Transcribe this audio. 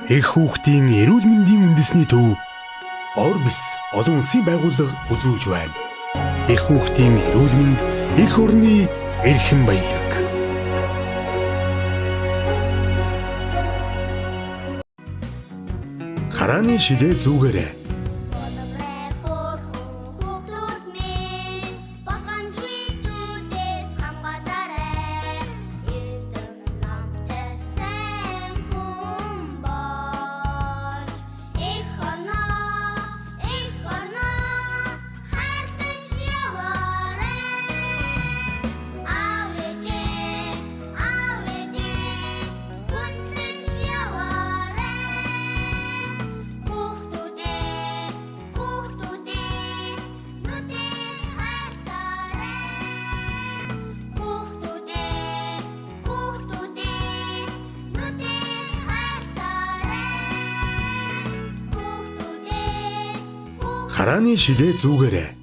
Их хүүхдийн эрүүл мэндийн үндэсний төв Орбис олон улсын байгууллага үзүүлж байна. Их хүүхдийн эрүүл мэнд, эх орны эрхэм баялаг. Харааны шилээ зүгээрээ. Харааны шилээ зүгээрээ.